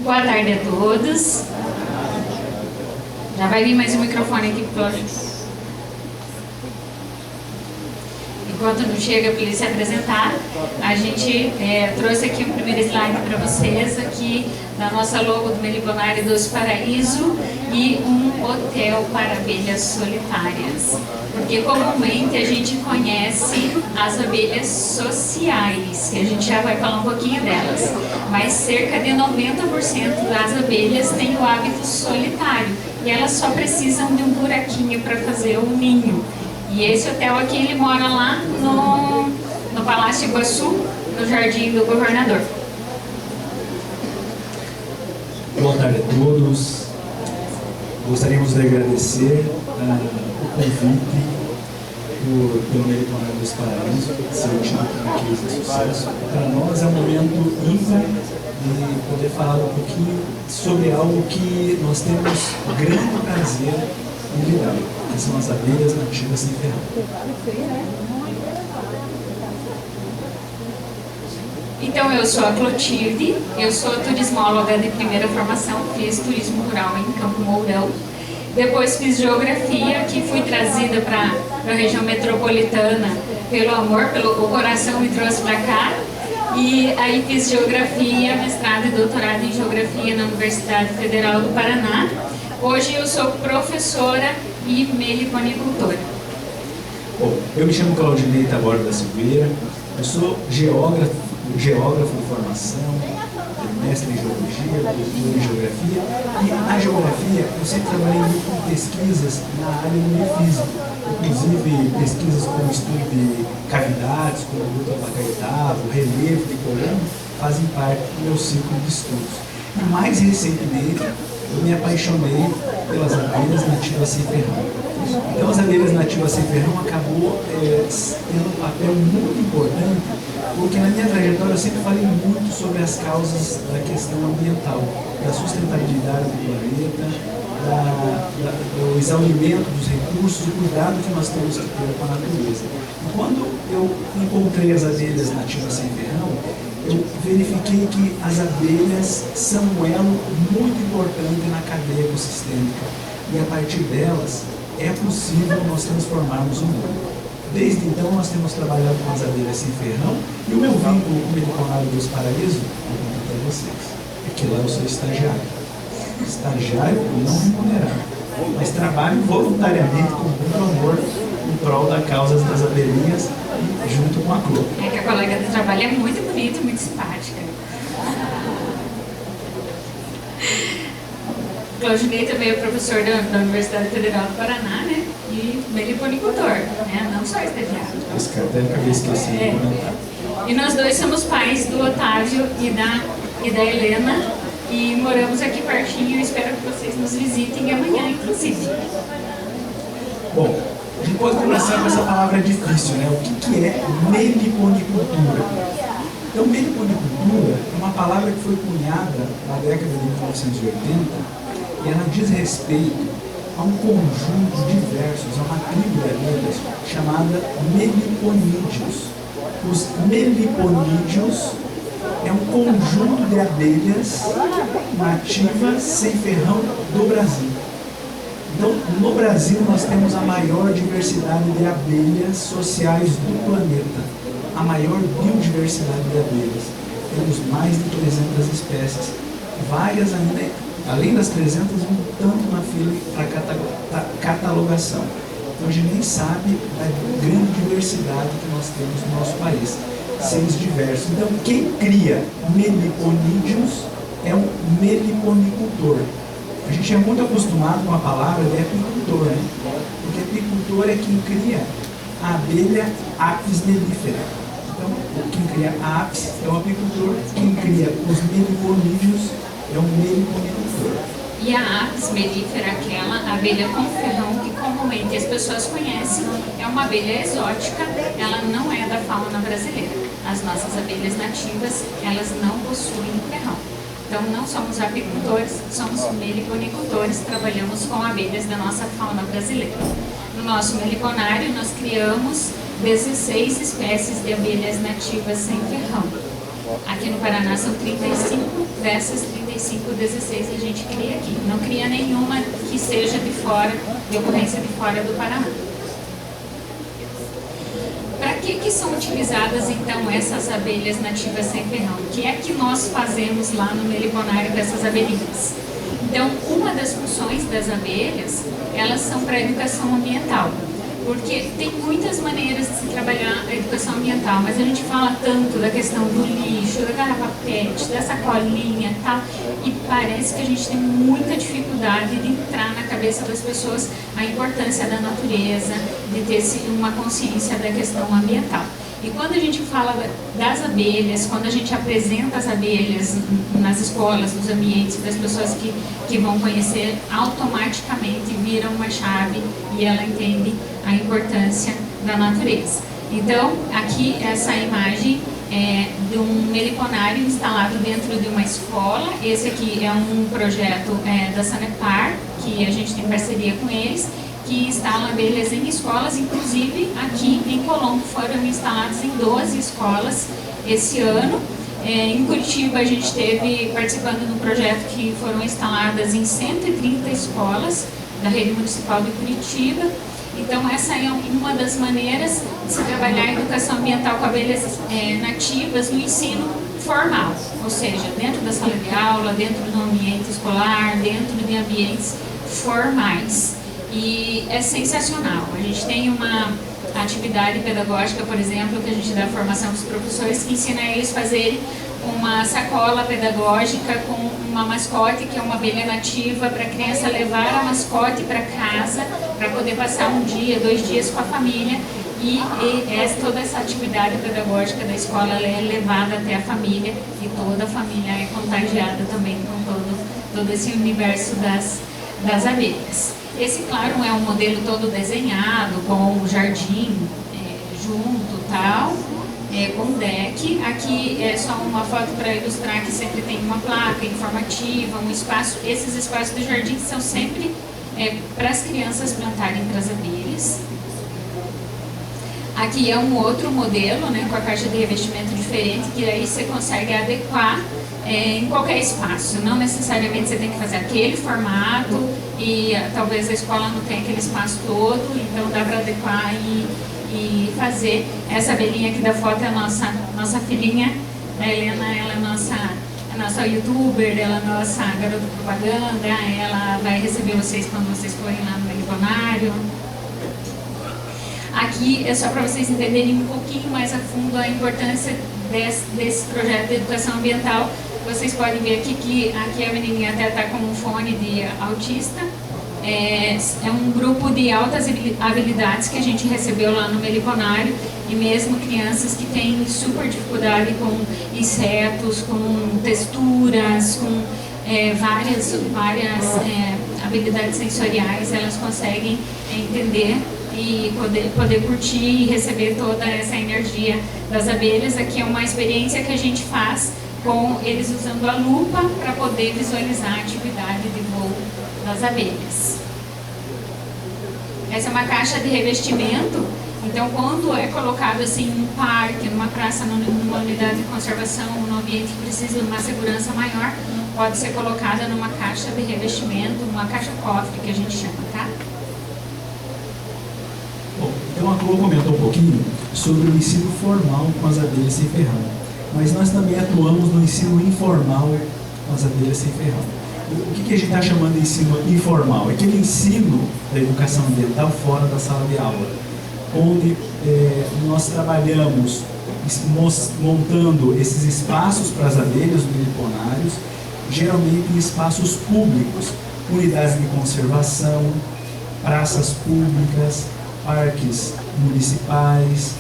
Boa tarde a todos. Já vai vir mais um microfone aqui para enquanto não chega para ele se apresentar, a gente trouxe aqui um primeiro slide para vocês aqui da nossa logo do Meliponário Doce Paraíso e um hotel para abelhas solitárias. Porque comumente a gente conhece as abelhas sociais, que a gente já vai falar um pouquinho delas, mas cerca de 90% das abelhas têm o hábito solitário e elas só precisam de um buraquinho para fazer o ninho. E esse hotel aqui, ele mora lá no Palácio Iguaçu, no Jardim do Governador. Boa tarde a todos. Gostaríamos de agradecer o convite pelo Meliponário Doce Paraíso, ser tido como um case de sucesso. Para nós é um momento ímpar de poder falar um pouquinho sobre algo que nós temos grande prazer em lidar, que são as abelhas nativas sem ferrão. Então, eu sou a Clotilde, eu sou turismóloga de primeira formação, fiz turismo rural em Campo Mourão. Depois fiz geografia, que fui trazida para a região metropolitana pelo amor, o coração me trouxe para cá. E aí fiz geografia, mestrado e doutorado em geografia na Universidade Federal do Paraná. Hoje eu sou professora e meliponicultora. Bom, eu me chamo Claudinei Taborda da Silveira, eu sou geógrafo de formação, mestre em geologia, doutor em geografia, e na geografia eu sempre trabalhei muito com pesquisas na área do meio físico, inclusive pesquisas como estudo de cavidades, como o Luta Pacaetá, o relevo de Colombo, fazem parte do meu ciclo de estudos. E mais recentemente, eu me apaixonei pelas abelhas nativas sem ferrão. Então, as abelhas nativas sem ferrão acabou tendo um papel muito importante, porque na minha trajetória eu sempre falei muito sobre as causas da questão ambiental, da sustentabilidade do planeta, do exaurimento dos recursos, do cuidado que nós temos que ter com a natureza. E quando eu encontrei as abelhas nativas sem ferrão, eu verifiquei que as abelhas são um elo muito importante na cadeia ecossistêmica e a partir delas é possível nós transformarmos o mundo. Desde então nós temos trabalhado com as abelhas sem ferrão e o meu vínculo com o Meliponário Doce Paraíso, vou contar para vocês, é que lá eu sou estagiário. Estagiário não remunerado, mas trabalho voluntariamente com muito amor em prol da causa das abelhinhas junto com a Clô. É que a colega de trabalho é muito bonita, muito simpática. Claudinei também é professor da Universidade Federal do Paraná, né? E meliponicultor, né? Não só estagiário. Esse cara até acabei esquecendo de comentar. E nós dois somos pais do Otávio e da Helena e moramos aqui pertinho. Eu espero que vocês nos visitem amanhã, inclusive. Bom, a gente pode começar com essa palavra difícil, né? O que é meliponicultura? Então, meliponicultura é uma palavra que foi cunhada na década de 1980 e ela diz respeito a um conjunto diversos, a uma tribo de abelhas chamada meliponídeos. Os meliponídeos é um conjunto de abelhas nativas sem ferrão do Brasil. Então, no Brasil, nós temos a maior diversidade de abelhas sociais do planeta, a maior biodiversidade de abelhas. Temos mais de 300 espécies, várias ainda, além das 300, um tanto na fila para catalogação. Então, a gente nem sabe da grande diversidade que nós temos no nosso país, seres diversos. Então, quem cria meliponídeos é um meliponicultor. A gente é muito acostumado com a palavra de apicultor, né? Porque apicultor é quem cria a abelha Apis mellifera. Então, quem cria a Apis é o apicultor, quem cria os meliponídeos é um meliponicultor. E a Apis mellifera, aquela abelha com ferrão que comumente as pessoas conhecem, é uma abelha exótica, ela não é da fauna brasileira. As nossas abelhas nativas, elas não possuem ferrão. Então, não somos apicultores, somos meliponicultores, trabalhamos com abelhas da nossa fauna brasileira. No nosso meliponário, nós criamos 16 espécies de abelhas nativas sem ferrão. Aqui no Paraná são 35, dessas 35, 16 a gente cria aqui. Não cria nenhuma que seja de fora, de ocorrência de fora do Paraná. Para que são utilizadas então essas abelhas nativas sem ferrão? O que é que nós fazemos lá no meliponário com essas abelhinhas? Então, uma das funções das abelhas, elas são para a educação ambiental, porque tem muitas maneiras de se trabalhar a educação ambiental, mas a gente fala tanto da questão do lixo, da garrafa PET, da sacolinha, tal, e parece que a gente tem muita dificuldade de entrar na cabeça das pessoas a importância da natureza, de ter uma consciência da questão ambiental. E quando a gente fala das abelhas, quando a gente apresenta as abelhas nas escolas, nos ambientes, para as pessoas que vão conhecer, automaticamente viram uma chave e ela entende a importância da natureza. Então, aqui essa imagem é de um meliponário instalado dentro de uma escola. Esse aqui é um projeto da Sanepar, que a gente tem parceria com eles, que instalam abelhas em escolas, inclusive aqui em Colombo foram instaladas em 12 escolas esse ano. Em Curitiba a gente teve participando de um projeto que foram instaladas em 130 escolas da rede municipal de Curitiba. Então essa é uma das maneiras de se trabalhar a educação ambiental com abelhas nativas no ensino formal, ou seja, dentro da sala de aula, dentro do ambiente escolar, dentro de ambientes formais. E é sensacional. A gente tem uma atividade pedagógica, por exemplo, que a gente dá formação para os professores, que ensina eles a fazerem uma sacola pedagógica com uma mascote, que é uma abelha nativa, para a criança levar a mascote para casa, para poder passar um dia, 2 dias com a família. E toda essa atividade pedagógica da escola é levada até a família, e toda a família é contagiada também com todo esse universo das abelhas. Esse, claro, é um modelo todo desenhado, com o jardim junto, tal, com deck. Aqui é só uma foto para ilustrar que sempre tem uma placa informativa, um espaço. Esses espaços do jardim são sempre para as crianças plantarem para as abelhas. Aqui é um outro modelo, né, com a caixa de revestimento diferente, que aí você consegue adequar em qualquer espaço. Não necessariamente você tem que fazer aquele formato e talvez a escola não tenha aquele espaço todo, então dá para adequar e fazer. Essa abelhinha aqui da foto é a nossa filhinha, a Helena. Ela é nossa youtuber, ela é nossa garota propaganda, ela vai receber vocês quando vocês forem lá no meliponário. Aqui é só para vocês entenderem um pouquinho mais a fundo a importância desse projeto de educação ambiental. Vocês podem ver aqui que aqui a menininha até está com um fone de autista. É um grupo de altas habilidades que a gente recebeu lá no meliponário, e mesmo crianças que têm super dificuldade com insetos, com texturas, com várias habilidades sensoriais, elas conseguem entender e poder curtir e receber toda essa energia das abelhas. Aqui é uma experiência que a gente faz com eles usando a lupa para poder visualizar a atividade de voo das abelhas. Essa é uma caixa de revestimento. Então, quando é colocado assim num parque, numa praça, numa unidade de conservação, num ambiente que precisa de uma segurança maior, pode ser colocada numa caixa de revestimento, uma caixa cofre que a gente chama, tá? Bom, então a Clô comentou um pouquinho sobre o ensino formal com as abelhas sem ferrão, mas nós também atuamos no ensino informal com as abelhas sem ferrão. O que a gente está chamando de ensino informal? É aquele ensino da educação ambiental fora da sala de aula, onde nós trabalhamos montando esses espaços para as abelhas meliponários, geralmente em espaços públicos, unidades de conservação, praças públicas, parques municipais,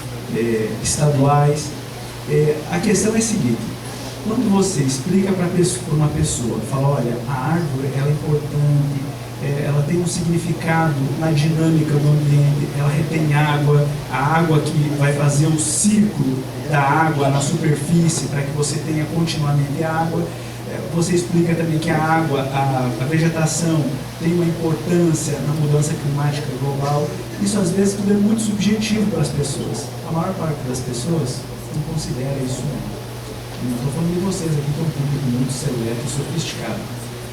estaduais. A questão é a seguinte: quando você explica para uma pessoa, fala, olha, a árvore ela é importante, ela tem um significado na dinâmica do ambiente, ela retém água, a água que vai fazer o ciclo da água na superfície para que você tenha continuamente água. Você explica também que a água, a vegetação tem uma importância na mudança climática global. Isso às vezes tudo é muito subjetivo para as pessoas. A maior parte das pessoas não considera isso. Não estou falando de vocês aqui, que é um público muito seleto e sofisticado.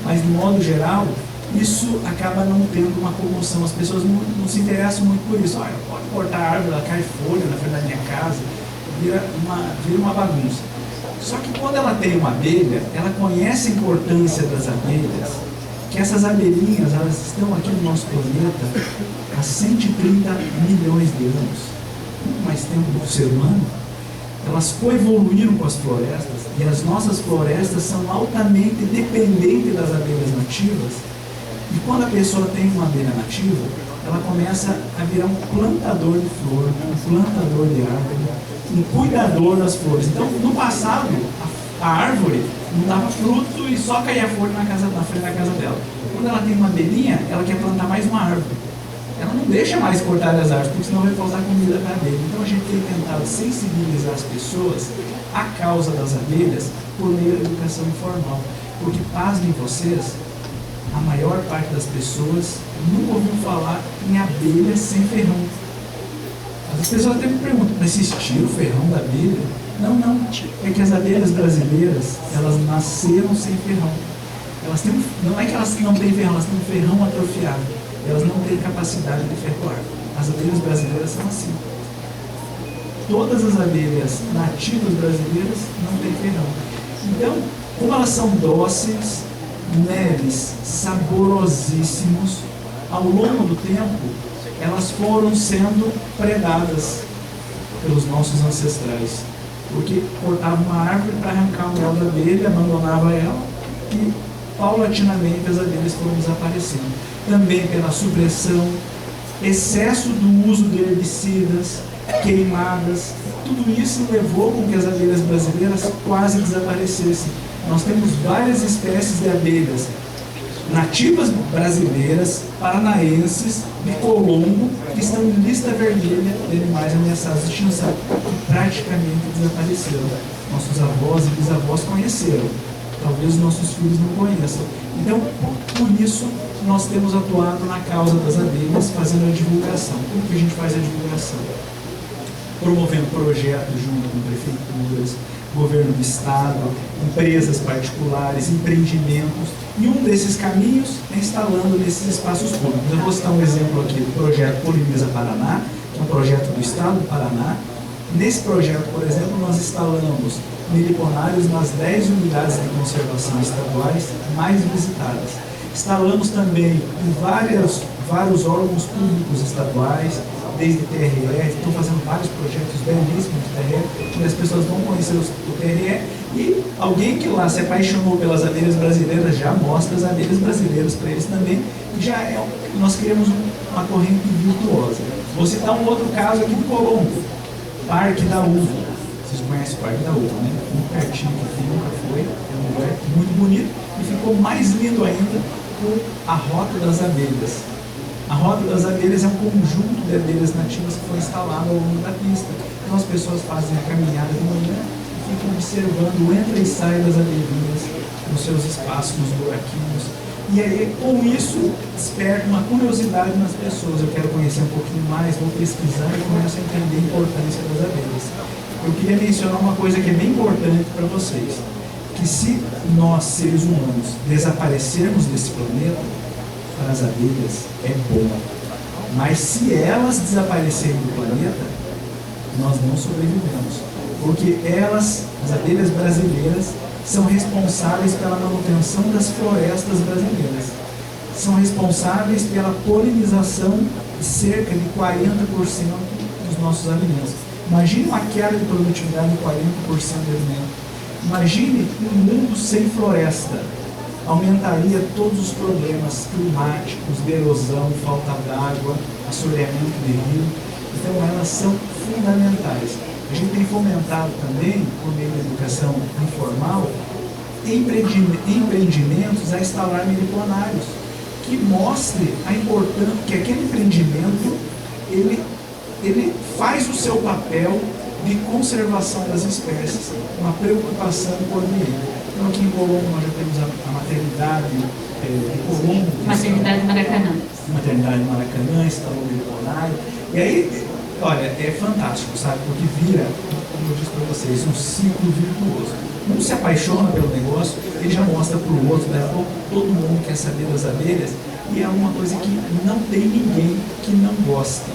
Mas, de modo geral, isso acaba não tendo uma comoção. As pessoas não se interessam muito por isso. Olha, pode cortar a árvore, ela cai folha na frente da minha casa, vira uma bagunça. Só que quando ela tem uma abelha, ela conhece a importância das abelhas, que essas abelhinhas, elas estão aqui no nosso planeta há 130 milhões de anos, muito mais tempo do que o ser humano. Elas coevoluíram com as florestas, e as nossas florestas são altamente dependentes das abelhas nativas. E quando a pessoa tem uma abelha nativa, ela começa a virar um plantador de flor, um plantador de árvore, um cuidador das flores. Então, no passado, a árvore não dava fruto e só caía folha na frente da casa dela. Quando ela tem uma abelhinha, ela quer plantar mais uma árvore. Ela não deixa mais cortar as árvores, porque senão vai faltar comida para a abelha. Então a gente tem tentado sensibilizar as pessoas à causa das abelhas por meio da educação informal. Porque, pasmem vocês, a maior parte das pessoas nunca ouviu falar em abelha sem ferrão. As pessoas até me perguntam, mas vocês tiram o ferrão da abelha? Não, é que as abelhas brasileiras, elas nasceram sem ferrão. Elas têm, não é que elas não têm ferrão, elas têm um ferrão atrofiado. Elas não têm capacidade de ferroar. As abelhas brasileiras são assim. Todas as abelhas nativas brasileiras não têm ferrão. Então, como elas são dóceis, leves, saborosíssimos, ao longo do tempo, elas foram sendo predadas pelos nossos ancestrais. Porque cortavam uma árvore para arrancar o mel da abelha, abandonava ela e paulatinamente as abelhas foram desaparecendo. Também pela supressão, excesso do uso de herbicidas, queimadas, tudo isso levou com que as abelhas brasileiras quase desaparecessem. Nós temos várias espécies de abelhas nativas brasileiras, paranaenses, de Colombo, que estão em lista vermelha de animais ameaçados de extinção, que praticamente desapareceram. Nossos avós e bisavós conheceram, talvez os nossos filhos não conheçam. Então, por isso, nós temos atuado na causa das abelhas, fazendo a divulgação. Como que a gente faz a divulgação? Promovendo projetos junto com prefeituras, governo do estado, empresas particulares, empreendimentos. E um desses caminhos é instalando nesses espaços públicos. Eu vou citar um exemplo aqui do projeto Poliniza Paraná, que é um projeto do estado do Paraná. Nesse projeto, por exemplo, nós instalamos meliponários nas 10 unidades de conservação estaduais mais visitadas. Instalamos também em vários órgãos públicos estaduais, desde TRE, estão fazendo vários projetos belíssimos de TRE, onde as pessoas vão conhecer o TRE, e alguém que lá se apaixonou pelas abelhas brasileiras já mostra as abelhas brasileiras para eles também, e nós criamos uma corrente virtuosa. Vou citar um outro caso aqui do Colombo, Parque da Uva. Vocês conhecem o Parque da Uva, né? Muito pertinho aqui, nunca foi, é um lugar muito bonito, e ficou mais lindo ainda com a Rota das Abelhas. A Rota das Abelhas é um conjunto de abelhas nativas que foi instalado ao longo da pista. Então as pessoas fazem a caminhada de manhã e ficam observando o entra e sai das abelhinhas nos seus espaços, nos buraquinhos. E aí, com isso, desperta uma curiosidade nas pessoas. Eu quero conhecer um pouquinho mais, vou pesquisar e começo a entender a importância das abelhas. Eu queria mencionar uma coisa que é bem importante para vocês, que se nós, seres humanos, desaparecermos desse planeta, para as abelhas é bom. Mas se elas desaparecerem do planeta, nós não sobrevivemos. Porque elas, as abelhas brasileiras, são responsáveis pela manutenção das florestas brasileiras. São responsáveis pela polinização de cerca de 40% dos nossos alimentos. Imagine uma queda de produtividade de 40% de alimento. Imagine um mundo sem floresta. Aumentaria todos os problemas climáticos, de erosão, falta d'água, assoreamento de rio. Então elas são fundamentais. A gente tem fomentado também, por meio da educação informal, empreendimentos a instalar meliponários, que mostre a importância, que aquele empreendimento, ele faz o seu papel de conservação das espécies, uma preocupação com o ambiente. Então aqui em Colombo nós já temos a maternidade de Colombo. Maternidade Maracanã. Maternidade Maracanã, instalou o meliponário. E aí, olha, é fantástico, sabe? Porque vira, como eu disse para vocês, um ciclo virtuoso. um se apaixona pelo negócio, ele já mostra para o outro, né? Todo mundo quer saber das abelhas, e é uma coisa que não tem ninguém que não gosta,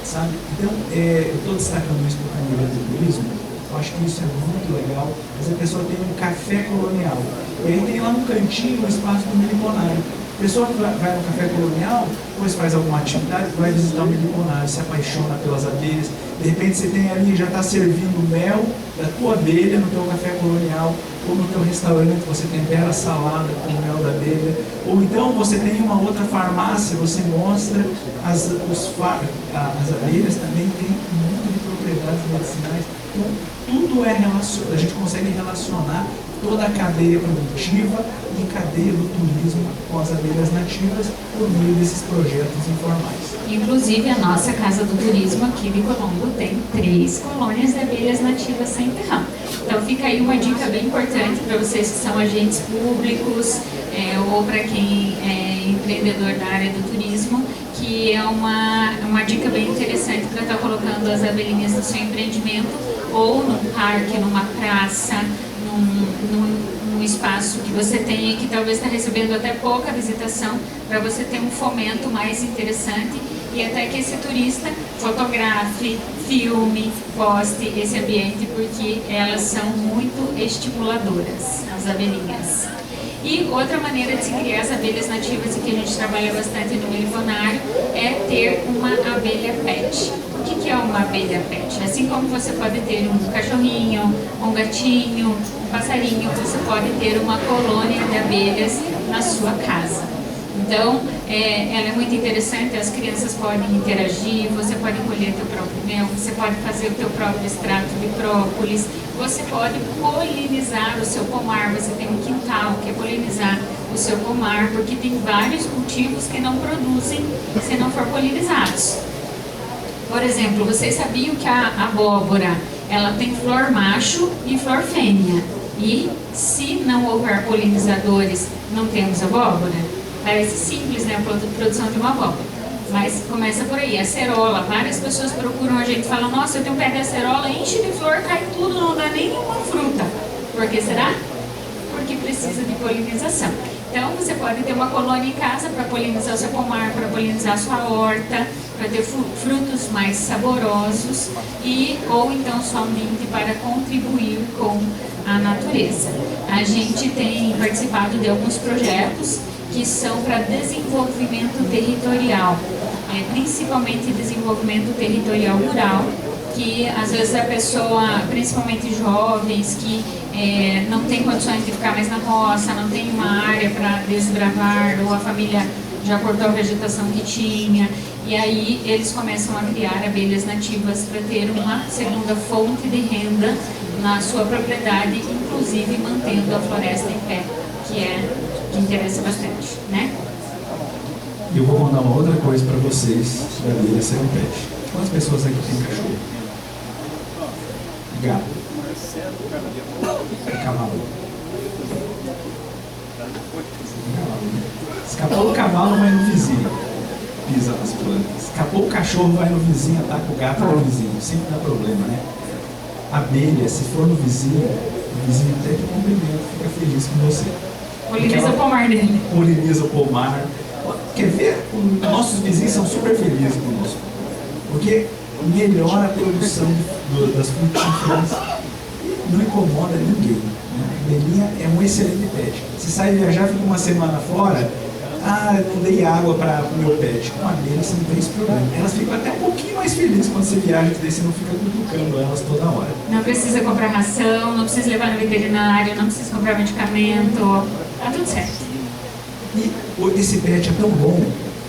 sabe? Então, eu estou destacando isso para o Congresso do Turismo. Eu acho que isso é muito legal. Mas a pessoa tem um café colonial, e aí tem lá no cantinho o espaço do meliponário. A pessoa que vai no café colonial, depois faz alguma atividade, vai visitar o meliponário, se apaixona pelas abelhas. De repente você tem ali, já está servindo mel da tua abelha no teu café colonial, ou no teu restaurante você tempera salada com mel da abelha, ou então você tem uma outra farmácia, você mostra as abelhas também têm muito de propriedades medicinais. Então tudo é relacionado, a gente consegue relacionar toda a cadeia produtiva e cadeia do turismo com as abelhas nativas por meio desses projetos informais. Inclusive, a nossa Casa do Turismo aqui de Colombo tem 3 colônias de abelhas nativas sem terrão. Então fica aí uma dica bem importante para vocês que são agentes públicos ou para quem é empreendedor da área do turismo, que é uma dica bem interessante para estar colocando as abelhinhas no seu empreendimento, ou num parque, numa praça, num espaço que você tenha, que talvez está recebendo até pouca visitação, para você ter um fomento mais interessante e até que esse turista fotografe, filme, poste esse ambiente, porque elas são muito estimuladoras, as abelhinhas. E outra maneira de se criar as abelhas nativas, e que a gente trabalha bastante no meliponário, é ter uma abelha pet. O que é uma abelha pet? Assim como você pode ter um cachorrinho, um gatinho, um passarinho, você pode ter uma colônia de abelhas na sua casa. Então, ela é muito interessante, as crianças podem interagir, você pode colher teu próprio mel, você pode fazer o teu próprio extrato de própolis, você pode polinizar o seu pomar, você tem um quintal que é polinizar o seu pomar, porque tem vários cultivos que não produzem se não for polinizados. Por exemplo, vocês sabiam que a abóbora, ela tem flor macho e flor fêmea, e se não houver polinizadores, não temos abóbora? Parece simples, né, a produção de uma abóbora, mas começa por aí. A acerola, várias pessoas procuram a gente e falam: nossa, eu tenho um pé de acerola, enche de flor, cai tudo, não dá nenhuma fruta. Por que será? Porque precisa de polinização. Então você pode ter uma colônia em casa para polinizar o seu pomar, para polinizar a sua horta, para ter frutos mais saborosos, ou então somente para contribuir com a natureza. A gente tem participado de alguns projetos que são para desenvolvimento territorial, principalmente desenvolvimento territorial rural, que às vezes a pessoa, principalmente jovens, que não tem condições de ficar mais na roça, não tem uma área para desbravar, ou a família já cortou a vegetação que tinha, e aí eles começam a criar abelhas nativas para ter uma segunda fonte de renda na sua propriedade, inclusive mantendo a floresta em pé, que interessa bastante, né? E eu vou mandar uma outra coisa para vocês da abelha ser um pet. Quantas pessoas aqui têm cachorro? Gato. Cavalo. Escapou o cavalo, vai no vizinho, pisa nas plantas. Escapou o cachorro, vai no vizinho, ataca o gato no vizinho. Sempre dá problema, né? A abelha, se for no vizinho, o vizinho até que cumprimenta, fica feliz com você. Poliniza o pomar dele. Poliniza o pomar. Quer ver? Os nossos vizinhos são super felizes conosco, porque melhora a produção das frutíferas, não incomoda ninguém. A abelhinha é um excelente pet. Se sai viajar, fica uma semana fora, não dei água para o meu pet. Com a abelha você não tem esse problema. Elas ficam até um pouquinho mais felizes quando você viaja, porque daí você não fica cutucando elas toda hora. Não precisa comprar ração, não precisa levar no veterinário, não precisa comprar medicamento, tá tudo certo. E esse pet é tão bom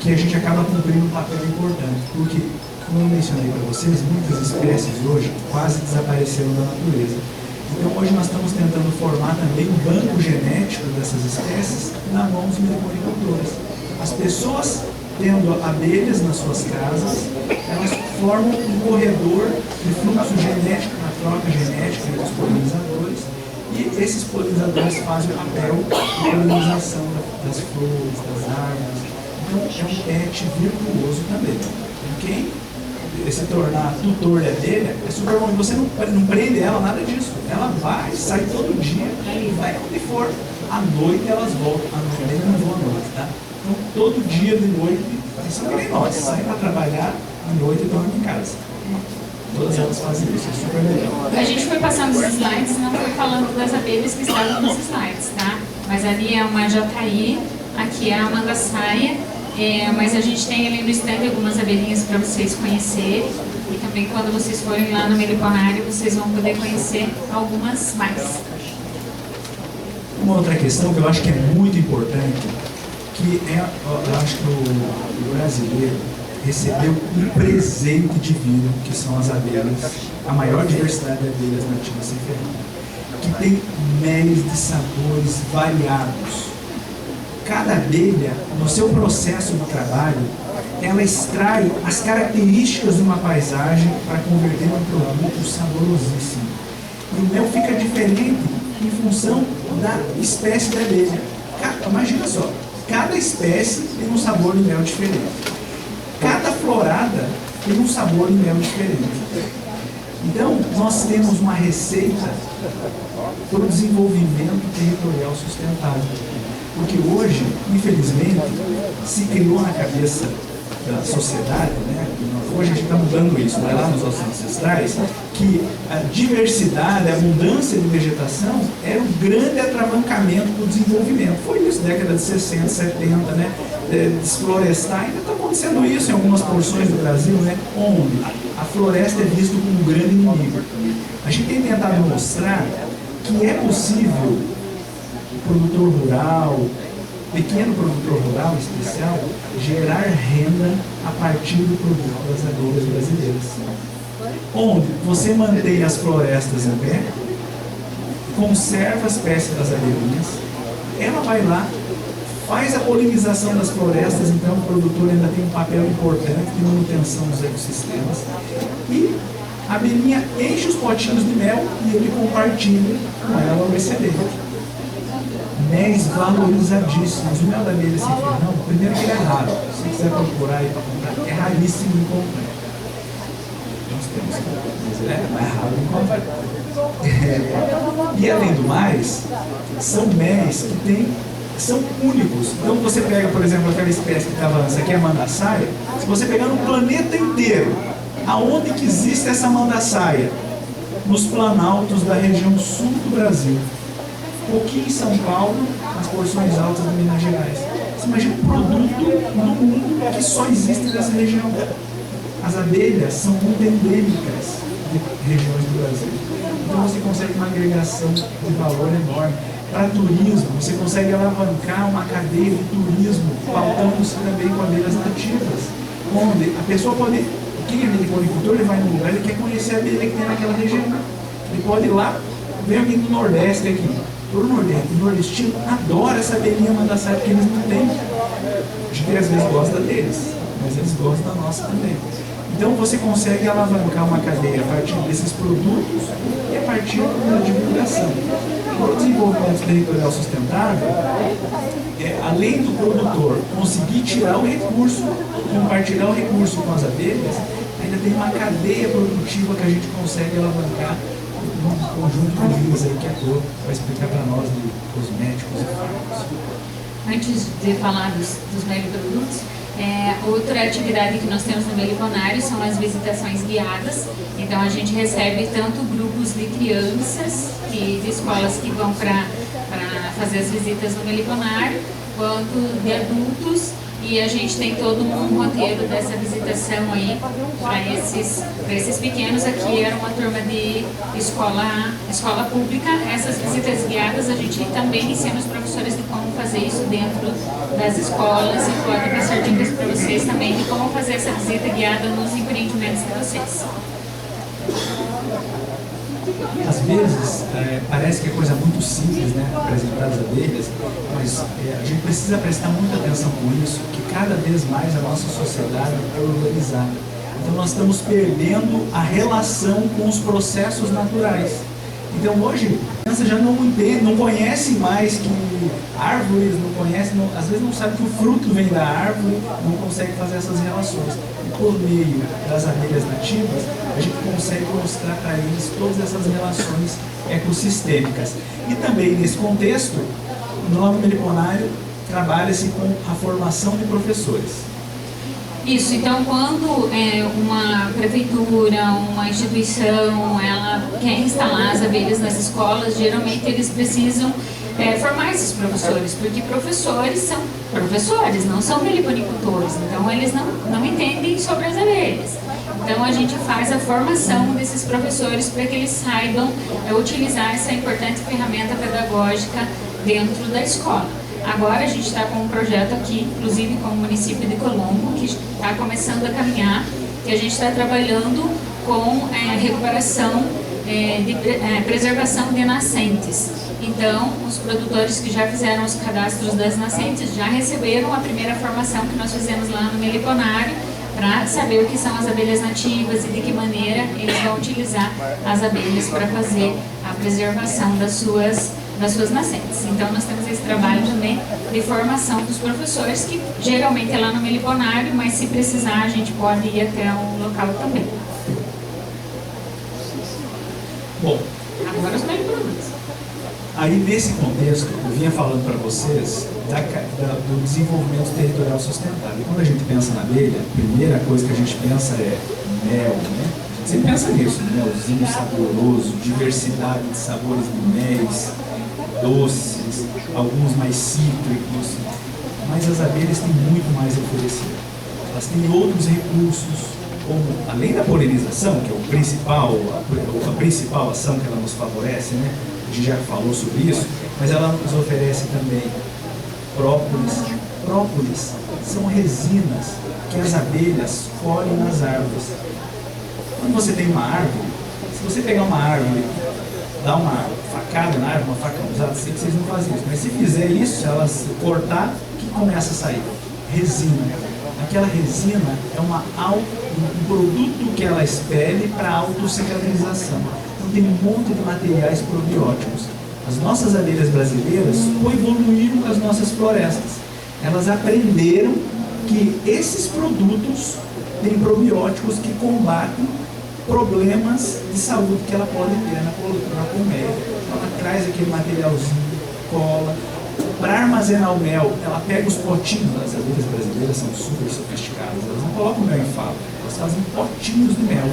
que a gente acaba cumprindo um papel importante, porque, como eu mencionei para vocês, muitas espécies hoje quase desapareceram da natureza. Então hoje nós estamos tentando formar também um banco genético dessas espécies na mão dos meliponicultores. As pessoas, tendo abelhas nas suas casas, elas formam um corredor de fluxo genético, na troca genética entre os polinizadores, e esses polinizadores fazem o papel de polinização das flores, das árvores. Então é um pet virtuoso também. E quem se tornar tutor de abelha é super bom. Você não prende ela, nada disso. Ela vai, sai todo dia, vai onde for. À noite elas voltam. À noite elas não vão à noite, tá? Então, todo dia de noite, isso não é nem nós, saem para trabalhar à noite e dormem em casa. Todas elas fazem isso, é super legal. A gente foi passando os slides, não foi falando das abelhas que estavam nos slides, tá? Mas ali é uma jataí, aqui é a mandaçaia, mas a gente tem ali no stand algumas abelhinhas para vocês conhecerem. E também quando vocês forem lá no meliponário, vocês vão poder conhecer algumas mais. Uma outra questão que eu acho que é muito importante, que eu acho que o brasileiro recebeu um presente divino, que são as abelhas, a maior diversidade de abelhas nativas sem ferrão, que tem méis de sabores variados. Cada abelha, no seu processo de trabalho, ela extrai as características de uma paisagem para converter em um produto saborosíssimo. E o mel fica diferente em função da espécie da abelha. Imagina só, cada espécie tem um sabor de mel diferente. Cada florada tem um sabor de mel diferente. Então, nós temos uma receita para o desenvolvimento territorial sustentável. Porque hoje, infelizmente, se criou na cabeça da sociedade, né? Hoje a gente está mudando isso, vai lá nos nossos ancestrais, que a diversidade, a abundância de vegetação era um grande atravancamento para o desenvolvimento. Foi isso, década de 60, 70, né? Desflorestar, ainda está acontecendo isso em algumas porções do Brasil, né? Onde a floresta é vista como um grande inimigo. A gente tem tentado mostrar que é possível o produtor rural, pequeno produtor rural em especial, gerar renda a partir do produto das abelhas brasileiras. Onde você mantém as florestas em pé, conserva as espécies das abelhinhas, ela vai lá, faz a polinização das florestas, então o produtor ainda tem um papel importante de manutenção dos ecossistemas, e a abelhinha enche os potinhos de mel e ele compartilha com ela o excedente. Méis valorizadíssimos. O mel da abelha sem ferrão, primeiro que ele é raro. Se você quiser procurar aí para comprar, é raríssimo de encontrar. Nós temos, mas ele é mais raro de encontrar. E além do mais, são méis que são únicos. Então você pega, por exemplo, aquela espécie que estava antes, aqui é a mandaçaia. Se você pegar no planeta inteiro, aonde que existe essa mandaçaia? Nos planaltos da região sul do Brasil. Pouquinho em São Paulo, nas porções altas de Minas Gerais. Você imagina um produto no mundo que só existe nessa região. As abelhas são muito endêmicas de regiões do Brasil. Então você consegue uma agregação de valor enorme. Para turismo, você consegue alavancar uma cadeia de turismo, pautando-se também com abelhas nativas. Onde a pessoa pode, quem é meliponicultor, ele vai num lugar, ele quer conhecer a abelha que tem naquela região. Ele pode ir lá, vem alguém do Nordeste aqui. Todo Nordeste, o nordestino adora essa abelhinha mandaçaia porque eles não têm. A gente às vezes gosta deles, mas eles gostam da nossa também. Então você consegue alavancar uma cadeia a partir desses produtos e a partir da divulgação. O desenvolvimento territorial sustentável, além do produtor conseguir tirar o recurso, compartilhar o recurso com as abelhas, ainda tem uma cadeia produtiva que a gente consegue alavancar um conjunto de linhas aí que a Cor vai explicar para nós de cosméticos e fármacos. Antes de falar dos meliprodutos, outra atividade que nós temos no Meliponário são as visitações guiadas. Então a gente recebe tanto grupos de crianças e de escolas que vão para fazer as visitas no Meliponário, quanto de adultos. E a gente tem todo um roteiro dessa visitação aí para esses pequenos. Aqui era uma turma de escola pública. Essas visitas guiadas a gente também ensina os professores de como fazer isso dentro das escolas e pode passar dicas para vocês também de como fazer essa visita guiada nos empreendimentos de vocês. Às vezes, parece que é coisa muito simples, né, apresentar as abelhas, mas a gente precisa prestar muita atenção com isso, que cada vez mais a nossa sociedade é urbanizada. Então nós estamos perdendo a relação com os processos naturais. Então hoje, criança já não entende, não conhece mais que árvores, não conhece, às vezes não sabe que o fruto vem da árvore, não consegue fazer essas relações. E por meio das abelhas nativas, a gente consegue mostrar para eles todas essas relações ecossistêmicas. E também nesse contexto, no Meliponário trabalha-se com a formação de professores. Isso, então quando uma prefeitura, uma instituição, ela quer instalar as abelhas nas escolas, geralmente eles precisam formar esses professores, porque professores são professores, não são meliponicultores, então eles não entendem sobre as abelhas. Então a gente faz a formação desses professores para que eles saibam utilizar essa importante ferramenta pedagógica dentro da escola. Agora a gente está com um projeto aqui, inclusive com o município de Colombo, que está começando a caminhar, que a gente está trabalhando com recuperação, preservação de nascentes. Então, os produtores que já fizeram os cadastros das nascentes já receberam a primeira formação que nós fizemos lá no Meliponário, para saber o que são as abelhas nativas e de que maneira eles vão utilizar as abelhas para fazer a preservação das suas nascentes. Então nós temos esse trabalho também de formação dos professores, que geralmente é lá no Meliponário, mas se precisar a gente pode ir até um local também. Bom, agora os meliponários. Aí nesse contexto, eu vinha falando para vocês do desenvolvimento territorial sustentável. E quando a gente pensa na abelha, a primeira coisa que a gente pensa é mel, né? Você pensa nisso, melzinho saboroso, diversidade de sabores de méis, doces, alguns mais cítricos, mas as abelhas têm muito mais a oferecer. Elas têm outros recursos, como, além da polinização, que é a principal ação que ela nos favorece, né? A gente já falou sobre isso, mas ela nos oferece também própolis. Própolis são resinas que as abelhas colhem nas árvores. Quando você tem uma árvore, se você pegar uma árvore, dar uma facada na árvore, uma faca usada, sei que vocês não fazem isso, mas se fizer isso, se ela se cortar, o que começa a sair? Resina. Aquela resina é um produto que ela expele para autocicatrização. Então tem um monte de materiais probióticos. As nossas abelhas brasileiras evoluíram com as nossas florestas. Elas aprenderam que esses produtos têm probióticos que combatem problemas de saúde que ela pode ter na colmeia. Ela traz aquele materialzinho, cola. Para armazenar o mel, ela pega os potinhos. As abelhas brasileiras são super sofisticadas, elas não colocam mel em fábrica, elas fazem potinhos de mel.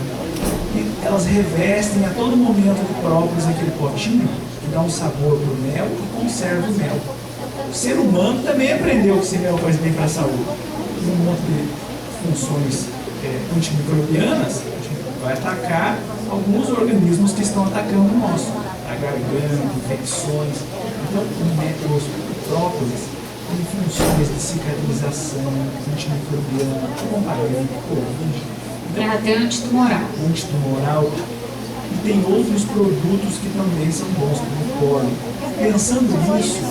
E elas revestem a todo momento de própolis aquele potinho, que dá um sabor para o mel e conserva o mel. O ser humano também aprendeu que esse mel faz bem para a saúde. Tem um monte de funções antimicrobianas, a gente vai atacar alguns organismos que estão atacando o nosso. A garganta, infecções. Então, o própolis tem funções de cicatrização, antimicrobiana, comparando, Covid. Então, até antitumoral. Antitumoral. E tem outros produtos que também são bons, como o pólen. Pensando nisso,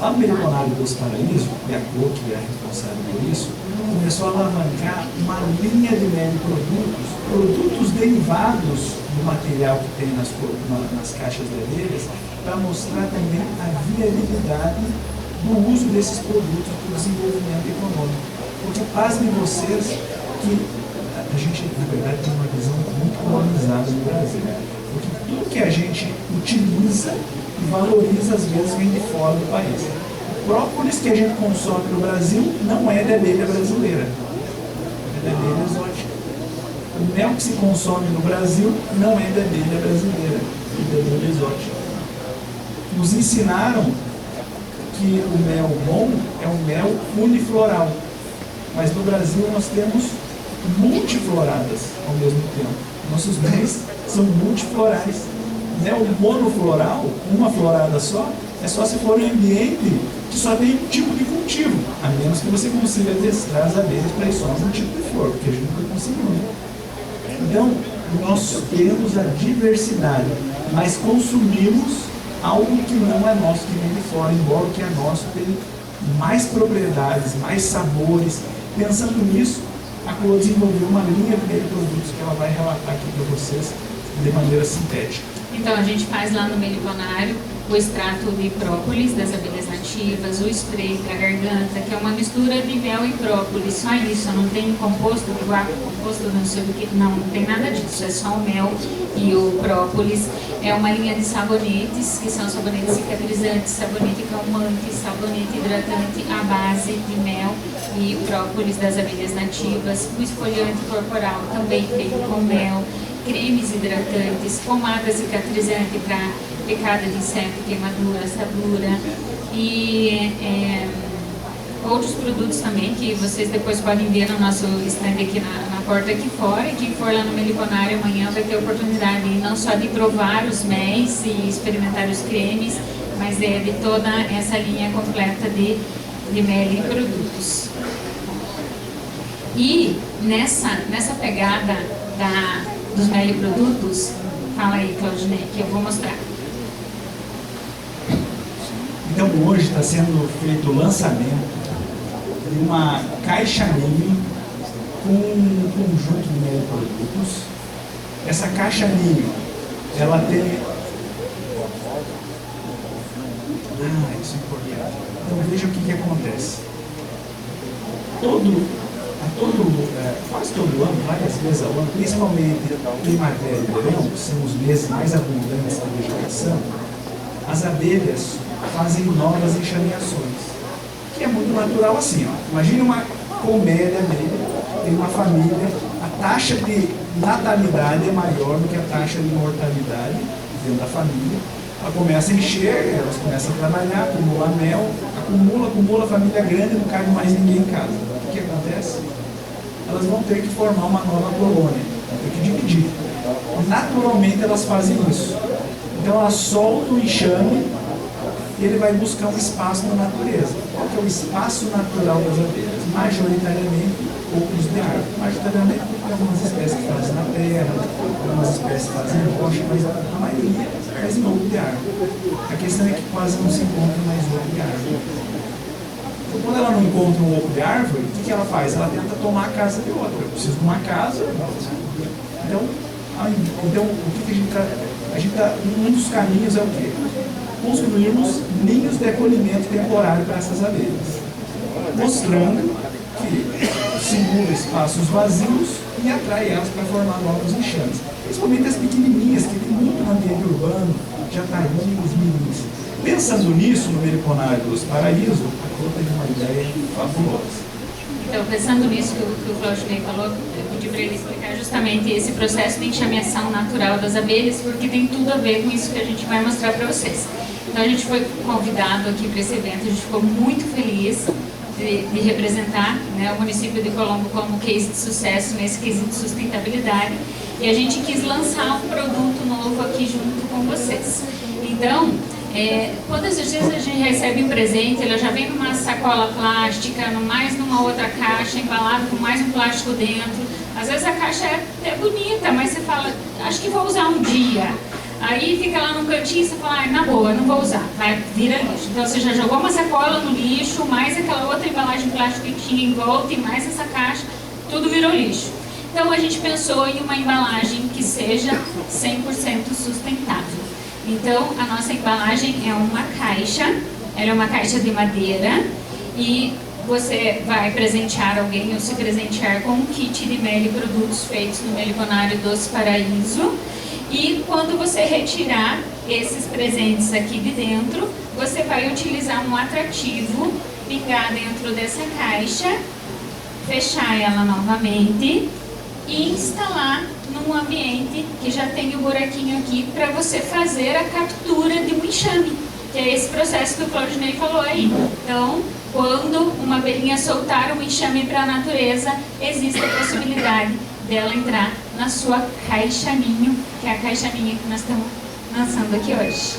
a Meliponário dos Paraísos, e a COC, que é responsável por isso, começou a alavancar uma linha de produtos derivados do material que tem nas caixas de abelhas, para mostrar também a viabilidade do uso desses produtos para o desenvolvimento econômico. Porque pasmem vocês que a gente, na verdade, tem uma visão muito colonizada no Brasil. Porque tudo que a gente utiliza e valoriza, às vezes, vem de fora do país. O própolis que a gente consome no Brasil não é de abelha brasileira, é de abelha exótica. O mel que se consome no Brasil não é de abelha brasileira, é de abelha exótica. Nos ensinaram que o mel bom é um mel unifloral, mas no Brasil nós temos multifloradas ao mesmo tempo. Nossos mel são multiflorais. Mel monofloral, uma florada só, é só se for um ambiente que só tem um tipo de cultivo, a menos que você consiga adestrar as abelhas para ir só um tipo de flor, porque a gente nunca conseguiu. Então, nós temos a diversidade, mas consumimos algo que não é nosso, que vem de fora, embora o que é nosso tenha mais propriedades, mais sabores. Pensando nisso, a COA desenvolveu uma linha de produtos que ela vai relatar aqui para vocês de maneira sintética. Então a gente faz lá no Meliponário o extrato de própolis das abelhas nativas, o spray para garganta, que é uma mistura de mel e própolis, só isso, não tem composto do guaco, composto não sei o que, não tem nada disso, é só o mel e o própolis. É uma linha de sabonetes, que são sabonetes cicatrizantes, sabonete calmante, sabonete hidratante à base de mel e própolis das abelhas nativas, o esfoliante corporal também feito com mel, cremes hidratantes, pomada cicatrizante para picada de inseto, queimadura, assadura e outros produtos também que vocês depois podem ver no nosso stand aqui na porta aqui fora. E quem for lá no Meliponário amanhã vai ter a oportunidade não só de provar os méis e experimentar os cremes, mas de toda essa linha completa de mel e produtos. E nessa pegada dos mel e produtos, fala aí, Claudinei, que eu vou mostrar. Então hoje está sendo feito o lançamento de uma caixa ninho com um conjunto de mel e produtos. Essa caixa ninho, ela tem... isso é importante. Então veja o que acontece. Quase todo ano, várias vezes ao ano, principalmente primavera e verão, que são os meses mais abundantes da vegetação, as abelhas fazem novas enxameações, que é muito natural assim, ó. Imagine uma colmeia de abelha, tem uma família, a taxa de natalidade é maior do que a taxa de mortalidade dentro da família. Ela começa a encher, elas começam a trabalhar, acumular mel, acumula família grande, não cabe mais ninguém em casa. O que acontece? Elas vão ter que formar uma nova colônia, vão ter que dividir. Naturalmente elas fazem isso. Então elas soltam o enxame e ele vai buscar um espaço na natureza. Qual que é o espaço natural das abelhas? Majoritariamente ocos de árvore. Majoritariamente porque tem algumas espécies que fazem na terra, algumas espécies fazem em rocha, mas a maioria faz em oco de árvore. A questão é que quase não se encontra mais oco de árvore. Então, quando ela não encontra um oco de árvore, o que ela faz? Ela tenta tomar a casa de outra. Eu preciso de uma casa. Então o que a gente está... Um dos caminhos é o quê? Construirmos ninhos de acolhimento temporário para essas abelhas, mostrando que simula espaços vazios e atrai elas para formar novos enxames, principalmente as pequenininhas, que tem muito no ambiente urbano, jatarinhos, mirins. Pensando nisso, no Meliponário dos Paraíso, a conta de uma ideia fabulosa. Então, pensando nisso que o Claudinei falou, eu pedi para ele explicar justamente esse processo de enxameação natural das abelhas, porque tem tudo a ver com isso que a gente vai mostrar para vocês. Então, a gente foi convidado aqui para esse evento, a gente ficou muito feliz de representar, né, o município de Colombo como case de sucesso nesse quesito de sustentabilidade, e a gente quis lançar um produto novo aqui junto com vocês. Então, quando às vezes a gente recebe um presente, ele já vem numa sacola plástica, mais numa outra caixa, embalado com mais um plástico dentro. Às vezes a caixa é até bonita, mas você fala, acho que vou usar um dia. Aí fica lá no cantinho e você fala, na boa, não vou usar, vai, vira lixo. Então você já jogou uma sacola no lixo, mais aquela outra embalagem plástica que tinha em volta e mais essa caixa, tudo virou lixo. Então a gente pensou em uma embalagem que seja 100% sustentável. Então, a nossa embalagem é uma caixa, ela é uma caixa de madeira e você vai presentear alguém ou se presentear com um kit de mel e produtos feitos no Meliponário dos Paraíso. E quando você retirar esses presentes aqui de dentro, você vai utilizar um atrativo, pingar dentro dessa caixa, fechar ela novamente e instalar num ambiente que já tem o buraquinho aqui para você fazer a captura de um enxame, que é esse processo que o Claudinei falou aí. Então, quando uma abelhinha soltar um enxame para a natureza, existe a possibilidade dela entrar na sua caixa ninho, que é a caixa ninho que nós estamos lançando aqui hoje.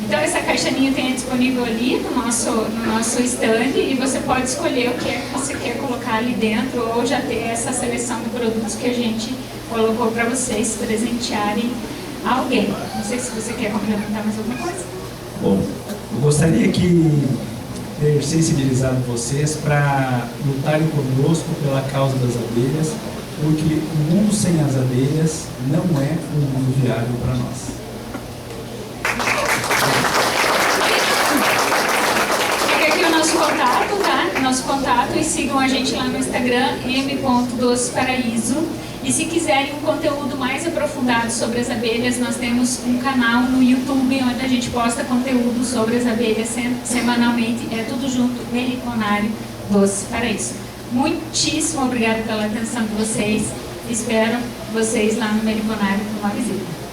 Então essa caixa ninho tem disponível ali no nosso stand e você pode escolher o que é que você quer colocar ali dentro ou já ter essa seleção de produtos que a gente colocou para vocês presentearem alguém. Não sei se você quer complementar mais alguma coisa. Bom, eu gostaria de ter sensibilizado vocês para lutarem conosco pela causa das abelhas, porque o mundo sem as abelhas não é um mundo viável para nós. Fica aqui o nosso contato, tá? Nosso contato, e sigam a gente lá no Instagram, m.doceparaíso. E se quiserem um conteúdo mais aprofundado sobre as abelhas, nós temos um canal no YouTube onde a gente posta conteúdo sobre as abelhas semanalmente. É tudo junto, Meliponário Doce Paraíso. Muitíssimo obrigada pela atenção de vocês. Espero vocês lá no Meliponário com uma visita.